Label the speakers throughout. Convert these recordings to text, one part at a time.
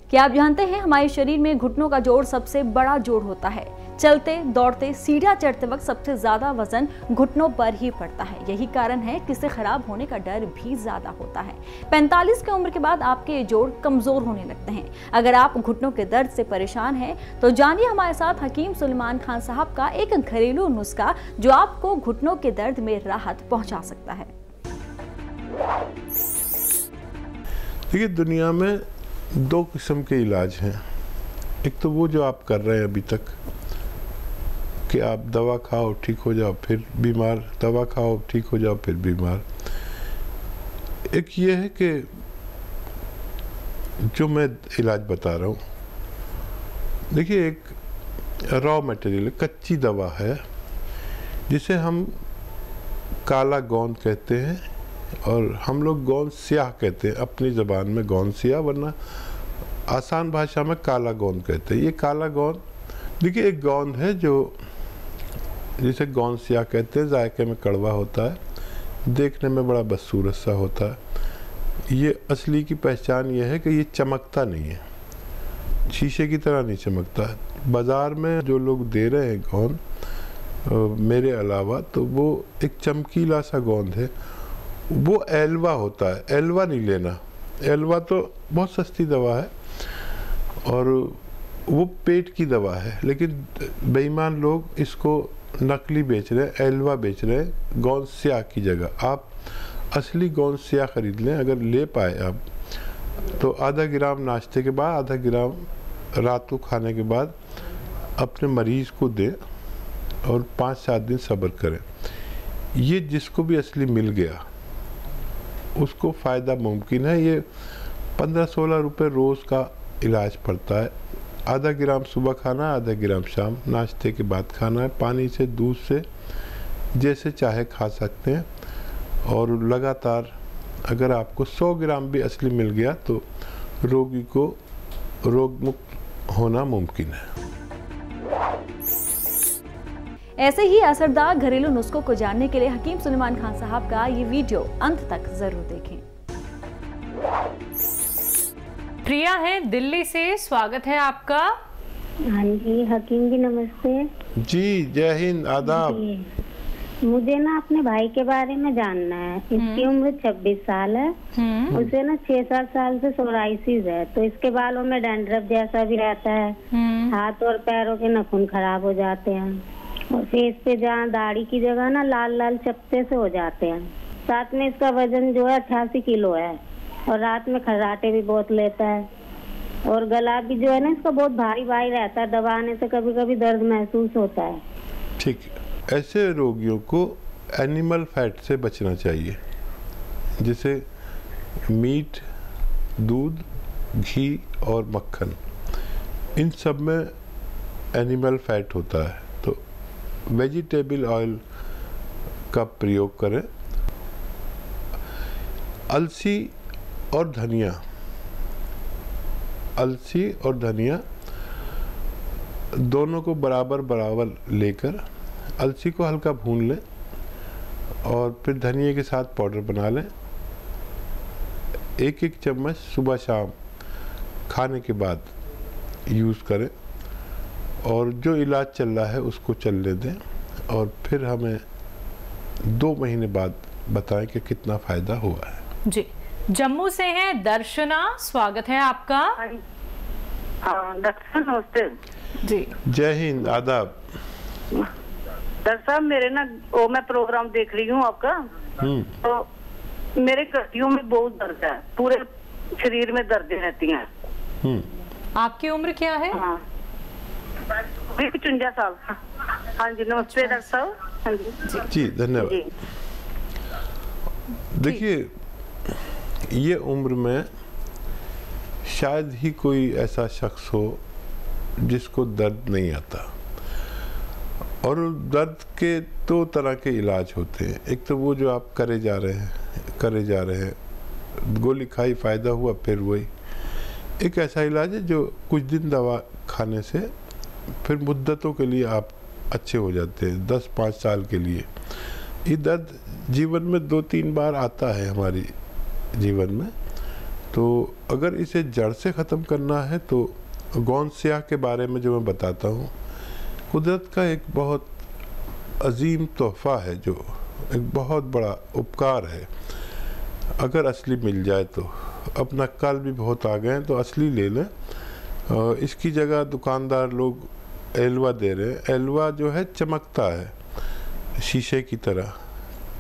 Speaker 1: क्या आप जानते हैं हमारे शरीर में घुटनों का जोड़ सबसे बड़ा जोड़ होता है। चलते दौड़ते सीढ़ियां चढ़ते वक्त सबसे ज्यादा वजन घुटनों पर ही पड़ता है। यही कारण है कि इसे खराब होने का डर भी ज्यादा होता है। 45 की उम्र के बाद आपके ये जोड़ कमजोर होने लगते हैं। अगर आप घुटनों के दर्द से परेशान हैं तो जानिए हमारे साथ हकीम सुलेमान खान साहब का एक घरेलू नुस्खा जो आपको घुटनों के दर्द में राहत पहुंचा सकता है।
Speaker 2: देखिए, दुनिया में 2 किस्म के इलाज हैं। एक तो वो जो आप कर रहे हैं अभी तक कि आप दवा खाओ ठीक हो जाओ फिर बीमार, दवा खाओ ठीक हो जाओ फिर बीमार। एक ये है कि जो मैं इलाज बता रहा हूँ, देखिए एक रॉ मटेरियल कच्ची दवा है जिसे हम काला गोंद कहते हैं और हम लोग गोंद स्याह कहते हैं अपनी ज़बान में, गोंद स्याह, वरना आसान भाषा में काला गोंद कहते हैं। ये काला गोंद, देखिए एक गोंद है जो जिसे गोंद स्याह कहते हैं, जायके में कड़वा होता है, देखने में बड़ा बदसूरत सा होता है। ये असली की पहचान ये है कि ये चमकता नहीं है, शीशे की तरह नहीं चमकता है। बाज़ार में जो लोग दे रहे हैं गोंद मेरे अलावा, तो वो एक चमकीला सा गोंद है, वो एल्वा होता है। एल्वा नहीं लेना, एल्वा तो बहुत सस्ती दवा है और वो पेट की दवा है, लेकिन बेईमान लोग इसको नकली बेच रहे हैं, एल्वा बेच रहे हैं गोंद स्याह की जगह। आप असली गोंद स्याह खरीद लें, अगर ले पाए आप तो आधा ग्राम नाश्ते के बाद, आधा ग्राम रात को खाने के बाद अपने मरीज़ को दें और 5-7 दिन सब्र करें। ये जिसको भी असली मिल गया उसको फ़ायदा मुमकिन है। ये 15-16 रुपये रोज़ का इलाज पड़ता है। आधा ग्राम सुबह खाना, आधा ग्राम शाम नाश्ते के बाद खाना है। पानी से, दूध से, जैसे चाहे खा सकते हैं। और लगातार अगर आपको 100 ग्राम भी असली मिल गया तो रोगी को रोग मुक्त होना मुमकिन है।
Speaker 1: ऐसे ही असरदार घरेलू नुस्खों को जानने के लिए हकीम सुलेमान खान साहब का ये वीडियो अंत तक जरूर देखें।
Speaker 3: प्रिया है दिल्ली से, स्वागत है आपका।
Speaker 4: हाँ जी, हकीम जी नमस्ते।
Speaker 2: जी, जय हिंद, आदाब।
Speaker 4: मुझे ना अपने भाई के बारे में जानना है। इसकी उम्र 26 साल है। उसे ना 6-7 साल से सोराइसिस है, तो इसके बालों में डैंड्रफ जैसा भी रहता है। हाथ और पैरों के नाखून खराब हो जाते हैं और फेस पे जहाँ दाढ़ी की जगह ना लाल लाल चपटे से हो जाते हैं। साथ में इसका वजन जो है 88 किलो है और रात में खर्राटे भी बहुत लेता है और गला भी जो है ना इसका बहुत भारी भारी रहता है। दबाने से कभी कभी दर्द महसूस होता है।
Speaker 2: ठीक, ऐसे रोगियों को एनिमल फैट से बचना चाहिए, जैसे मीट, दूध, घी और मक्खन, इन सब में एनिमल फैट होता है। तो वेजिटेबल ऑयल का प्रयोग करें। अलसी और धनिया, अलसी और धनिया दोनों को बराबर बराबर लेकर अलसी को हल्का भून लें और फिर धनिया के साथ पाउडर बना लें। 1-1 चम्मच सुबह शाम खाने के बाद यूज़ करें और जो इलाज चल रहा है उसको चलने दें और फिर हमें 2 महीने बाद बताएं कि कितना फ़ायदा हुआ है।
Speaker 3: जी, जम्मू से हैं दर्शना, स्वागत है आपका।
Speaker 5: हाँ, डॉक्टर नमस्ते
Speaker 3: जी।
Speaker 2: जय हिंद, आदाब।
Speaker 5: डॉक्टर साहब, मेरे ना मैं प्रोग्राम देख रही हूँ आपका, तो मेरे कटियों में बहुत दर्द है, पूरे शरीर में दर्दें रहती हैं।
Speaker 3: आपकी उम्र क्या है?
Speaker 5: हाँ, 55 साल। हाँ जी, नमस्ते डॉक्टर साहब। हाँ जी,
Speaker 2: धन्यवाद। देखिए, ये उम्र में शायद ही कोई ऐसा शख्स हो जिसको दर्द नहीं आता। और दर्द के 2 तरह के इलाज होते हैं। एक तो वो जो आप करे जा रहे हैं, गोली खाई फ़ायदा हुआ, फिर वही। एक ऐसा इलाज है जो कुछ दिन दवा खाने से फिर मुद्दतों के लिए आप अच्छे हो जाते हैं, 10-5 साल के लिए। ये दर्द जीवन में 2-3 बार आता है हमारी जीवन में, तो अगर इसे जड़ से ख़त्म करना है तो गोंद स्याह के बारे में जो मैं बताता हूँ, कुदरत का एक बहुत अजीम तोहफ़ा है, जो एक बहुत बड़ा उपकार है। अगर असली मिल जाए तो, अपना कल भी बहुत आ गए हैं तो असली ले लें। इसकी जगह दुकानदार लोग एलवा दे रहे हैं। एलवा जो है चमकता है शीशे की तरह,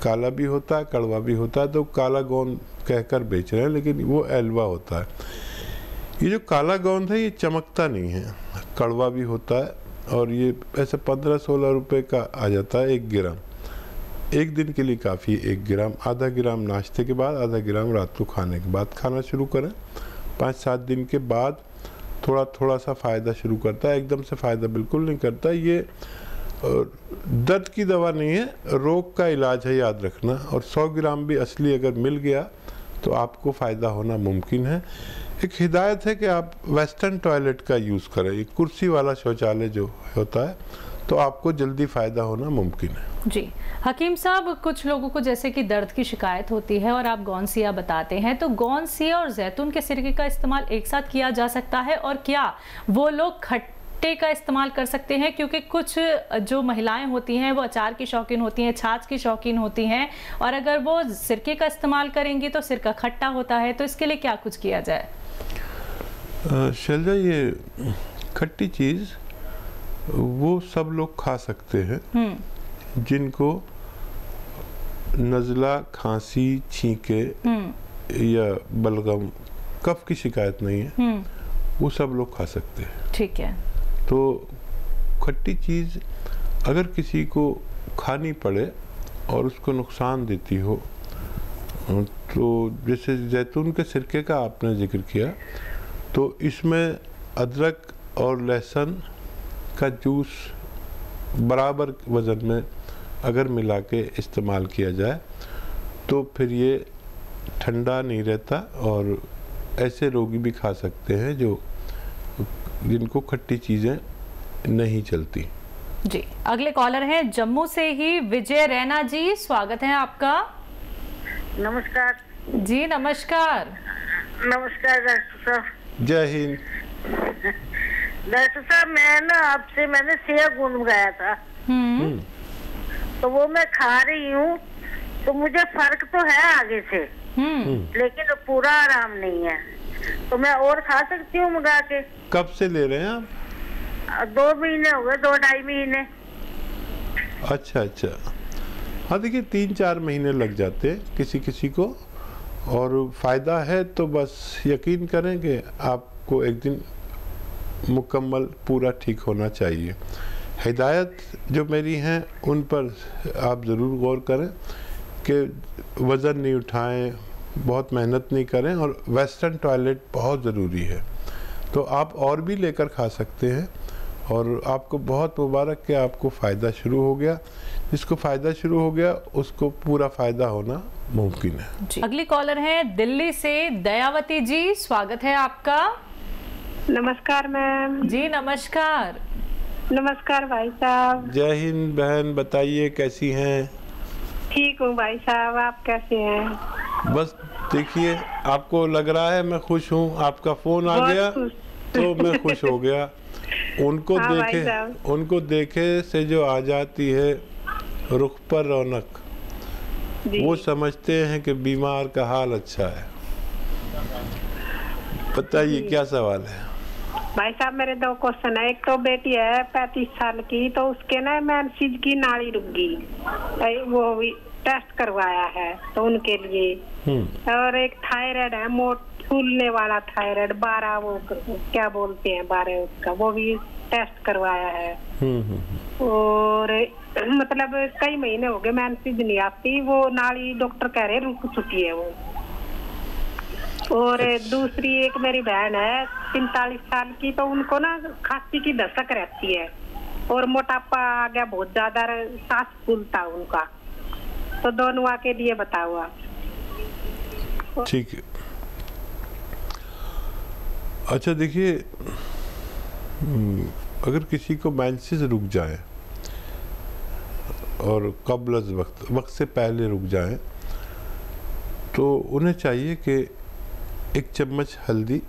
Speaker 2: काला भी होता है कड़वा भी होता है, तो काला गोंद कहकर बेच रहे हैं, लेकिन वो एलवा होता है। ये जो काला गोंद है ये चमकता नहीं है, कड़वा भी होता है, और ये ऐसे 15-16 रुपए का आ जाता है 1 ग्राम। 1 दिन के लिए काफ़ी 1 ग्राम, आधा ग्राम नाश्ते के बाद, आधा ग्राम रात को खाने के बाद खाना शुरू करें। 5-7 दिन के बाद थोड़ा थोड़ा सा फ़ायदा शुरू करता है, एकदम से फ़ायदा बिल्कुल नहीं करता। ये दर्द की दवा नहीं है, रोग का इलाज है, याद रखना। और 100 ग्राम भी असली अगर मिल गया तो आपको फ़ायदा होना मुमकिन है। एक हिदायत है कि आप वेस्टर्न टॉयलेट का यूज़ करें, ये कुर्सी वाला शौचालय जो होता है, तो आपको जल्दी फ़ायदा होना मुमकिन है।
Speaker 3: जी हकीम साहब, कुछ लोगों को जैसे कि दर्द की शिकायत होती है और आप गोंद स्याह बताते हैं, तो गोंद स्याह और जैतून के सिरके का इस्तेमाल एक साथ किया जा सकता है? और क्या वो लोग खट्टे का इस्तेमाल कर सकते हैं? क्योंकि कुछ जो महिलाएं होती हैं वो अचार की शौकीन होती हैं, छाछ की शौकीन होती हैं, और अगर वो सिरके का इस्तेमाल करेंगी तो सिरका खट्टा होता है, तो इसके लिए क्या कुछ किया जाए?
Speaker 2: शैलजा, ये खट्टी चीज़ वो सब लोग खा सकते हैं जिनको नज़ला, खांसी, छींके या बलगम, कफ की शिकायत नहीं है, वो सब लोग खा सकते हैं।
Speaker 3: ठीक है।
Speaker 2: तो खट्टी चीज़ अगर किसी को खानी पड़े और उसको नुकसान देती हो, तो जैसे जैतून के सिरके का आपने जिक्र किया, तो इसमें अदरक और लहसुन का जूस बराबर वज़न में अगर मिला के इस्तेमाल किया जाए तो फिर ये ठंडा नहीं रहता, और ऐसे रोगी भी खा सकते हैं जिनको खट्टी चीज़ें नहीं चलती।
Speaker 3: जी अगले कॉलर हैं जम्मू से ही विजय रैना जी, स्वागत है आपका।
Speaker 5: नमस्कार
Speaker 3: जी नमस्कार।
Speaker 5: नमस्कार डॉक्टर साहब।
Speaker 2: जय हिंद।
Speaker 5: डॉक्टर साहब, मैंने सेया गुण मंगाया था, तो वो मैं खा रही हूँ, तो मुझे फर्क तो है आगे से, लेकिन पूरा आराम नहीं है। तो मैं और खा सकती हूँ मंगा के?
Speaker 2: कब से ले रहे हैं आप?
Speaker 5: 2 महीने हो गए, 2-2.5 महीने।
Speaker 2: अच्छा। हाँ देखिए, 3-4 महीने लग जाते हैं किसी किसी को, और फ़ायदा है तो बस यकीन करें कि आपको एक दिन मुकम्मल पूरा ठीक होना चाहिए। हिदायत जो मेरी हैं उन पर आप ज़रूर गौर करें कि वज़न नहीं उठाएं, बहुत मेहनत नहीं करें, और वेस्टर्न टॉयलेट बहुत ज़रूरी है। तो आप और भी लेकर खा सकते हैं, और आपको बहुत मुबारक कि आपको फ़ायदा शुरू हो गया। जिसको फ़ायदा शुरू हो गया उसको पूरा फ़ायदा होना मुमकिन है।
Speaker 3: अगली कॉलर है दिल्ली से दयावती जी, स्वागत है आपका।
Speaker 4: नमस्कार मैम।
Speaker 3: जी नमस्कार।
Speaker 4: नमस्कार भाई साहब।
Speaker 2: जय हिंद बहन, बताइए कैसी हैं?
Speaker 4: ठीक हूँ भाई साहब, आप कैसे हैं?
Speaker 2: बस देखिए, आपको लग रहा है मैं खुश हूँ, आपका फ़ोन आ गया तो मैं खुश हो गया। उनको देखे से जो आ जाती है रुख पर रौनक, वो समझते हैं कि बीमार का हाल अच्छा है। बताइए क्या सवाल है?
Speaker 4: भाई साहब, मेरे 2 क्वेश्चन है। एक तो बेटी है 35 साल की, तो उसके ना मेंसेस की नाड़ी रुक गई, वो भी टेस्ट करवाया है तो उनके लिए। और एक थायराइड है, फूलने वाला थायराइड 12, वो क्या बोलते हैं 12 उसका, वो भी टेस्ट करवाया है। और मतलब कई महीने हो गए मेंसेस नहीं आती, वो नाड़ी डॉक्टर कह रहे रुक चुकी है वो। और दूसरी एक मेरी बहन है 45 साल की, तो उनको ना खांसी की दस्तक रहती है और मोटापा आ गया बहुत ज्यादा, सांस फूलता उनका, तो दोनों के लिए बताओ आप।
Speaker 2: ठीक है। अच्छा देखिए, अगर किसी को मेंसेस रुक जाए और कब्ल वक्त से पहले रुक जाए, तो उन्हें चाहिए कि 1 चम्मच हल्दी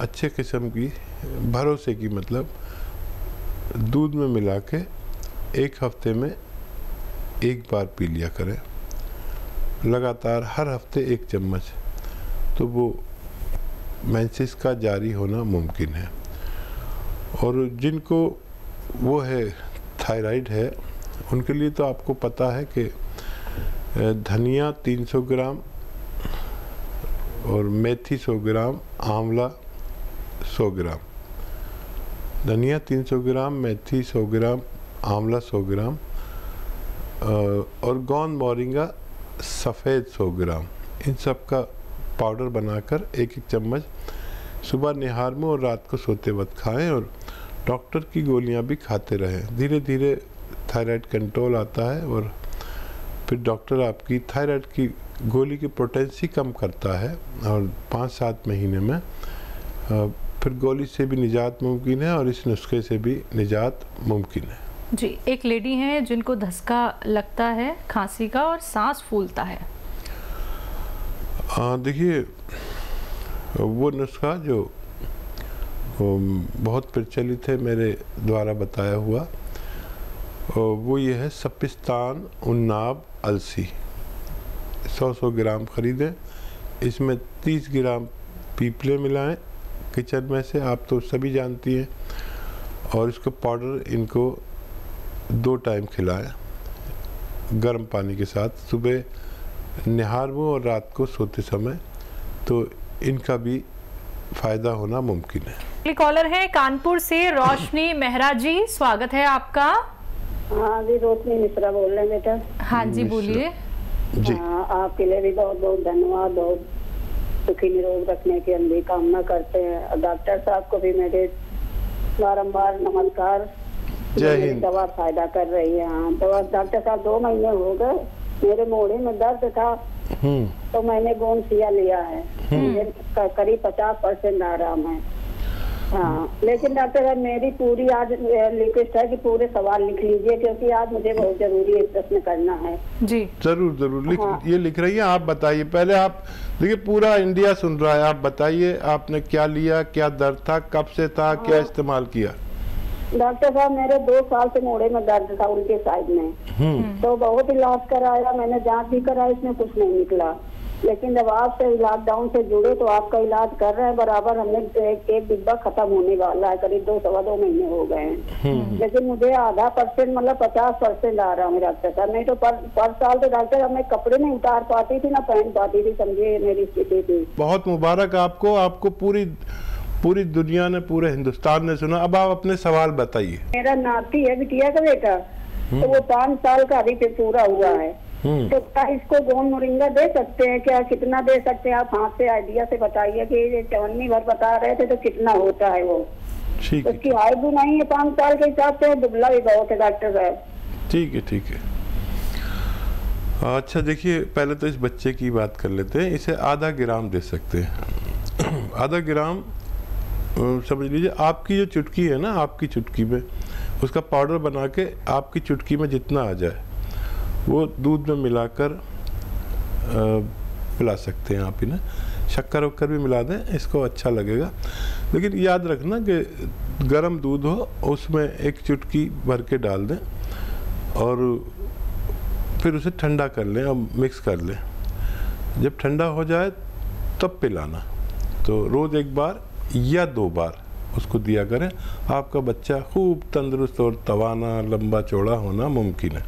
Speaker 2: अच्छे किस्म की, भरोसे की, मतलब दूध में मिला के 1 हफ्ते में 1 बार पी लिया करें, लगातार हर हफ्ते 1 चम्मच, तो वो मेंसेस का जारी होना मुमकिन है। और जिनको वो है, थायराइड है, उनके लिए तो आपको पता है कि धनिया 300 ग्राम और मेथी 100 ग्राम, आंवला 100 ग्राम, धनिया 300 ग्राम, मेथी 100 ग्राम, आंवला 100 ग्राम और गोंद मोरिंगा सफ़ेद 100 ग्राम, इन सब का पाउडर बनाकर 1-1 चम्मच सुबह निहार में और रात को सोते वक्त खाएं और डॉक्टर की गोलियां भी खाते रहें। धीरे धीरे थायराइड कंट्रोल आता है और फिर डॉक्टर आपकी थायराइड की गोली की पोटेंसी कम करता है और 5-7 महीने में फिर गोली से भी निजात मुमकिन है और इस नुस्खे से भी निजात मुमकिन है।
Speaker 3: जी, एक लेडी हैं जिनको धसका लगता है खांसी का और सांस फूलता है।
Speaker 2: देखिए, वो नुस्खा जो बहुत प्रचलित है मेरे द्वारा बताया हुआ, वो ये है सपिस्तान उन्नाब अलसी। 100 ग्राम खरीदें, इसमें 30 ग्राम पीपले मिलाएं किचन में से, आप तो सभी जानती हैं, और इसको पाउडर इनको 2 टाइम खिलाएं गर्म पानी के साथ, सुबह निहार में और रात को सोते समय, तो इनका भी फायदा होना मुमकिन है।
Speaker 3: कॉलर है कानपुर से रोशनी मेहरा जी, स्वागत है आपका।
Speaker 6: हाँ जी, रोशनी मिश्रा बोल रहे हैं बेटा।
Speaker 3: हाँ जी, बोलिए
Speaker 2: जी।
Speaker 6: आपके लिए भी बहुत बहुत धन्यवाद, बहुत सुखी निरोग रखने की हम भी कामना करते हैं। डॉक्टर साहब को भी मेरे बारंबार नमस्कार।
Speaker 2: जय हिंद।
Speaker 6: दवा फायदा कर रही है। हाँ, दवा डॉक्टर साहब 2 महीने हो गए, मेरे मोढ़े में दर्द था तो मैंने गोंसिया लिया है, करीब 50% आराम है। हाँ, लेकिन डॉक्टर साहब मेरी पूरी आज रिक्वेस्ट है कि पूरे सवाल लिख लीजिए, क्योंकि आज मुझे बहुत जरूरी एक प्रश्न करना है।
Speaker 3: जी
Speaker 2: जरूर जरूर ये लिख रही है। आप बताइए, पहले आप देखिए, पूरा इंडिया सुन रहा है, आप बताइए आपने क्या लिया, क्या दर्द था, कब से था, क्या इस्तेमाल किया?
Speaker 6: डॉक्टर साहब मेरे 2 साल से मोढ़े में दर्द था उनके साइड में, तो बहुत इलाज कराया, मैंने जांच भी कराई, इसमें कुछ नहीं निकला। लेकिन जब आप से लॉकडाउन से जुड़े तो आपका इलाज कर रहे हैं बराबर, हमने एक डिब्बा खत्म होने वाला है, करीब 2-2.5 महीने हो गए हैं। लेकिन मुझे आधा % मतलब 50% आ रहा है डॉक्टर साहब। नहीं तो पर साल तो डॉक्टर साहब मैं कपड़े नहीं उतार पाती थी, ना पहन पाती थी, समझिए मेरी स्थिति थी।
Speaker 2: बहुत मुबारक आपको, आपको पूरी दुनिया ने, पूरे हिंदुस्तान ने सुना। अब आप अपने सवाल बताइए।
Speaker 6: मेरा नाती है, बिटिया का बेटा, तो वो 5 साल का अभी पूरा हुआ है, तो क्या इसको गोंद मोरिंगा दे सकते हैं क्या? कितना दे सकते हैं आप हाथ से आइडिया से बताइए कि चवन्नी भर बता रहे थे तो कितना होता है वो?
Speaker 2: ठीक है।
Speaker 6: उसकी आयु भी नहीं है 5 साल के हिसाब से, दुबला भी बहुत है डॉक्टर साहब।
Speaker 2: ठीक है, ठीक है। अच्छा देखिए, पहले तो इस बच्चे की बात कर लेते हैं। इसे आधा ग्राम दे सकते हैं। आधा ग्राम समझ लीजिए, आपकी जो चुटकी है ना, आपकी चुटकी में उसका पाउडर बना के आपकी चुटकी में जितना आ जाए वो दूध में मिलाकर पिला सकते हैं आप इन्हें। शक्कर वक्कर भी मिला दें, इसको अच्छा लगेगा। लेकिन याद रखना कि गर्म दूध हो, उसमें 1 चुटकी भर के डाल दें और फिर उसे ठंडा कर लें और मिक्स कर लें। जब ठंडा हो जाए तब पिलाना। तो रोज़ 1 बार या 2 बार उसको दिया करें। आपका बच्चा खूब तंदुरुस्त और तवाना, लंबा चौड़ा होना मुमकिन है।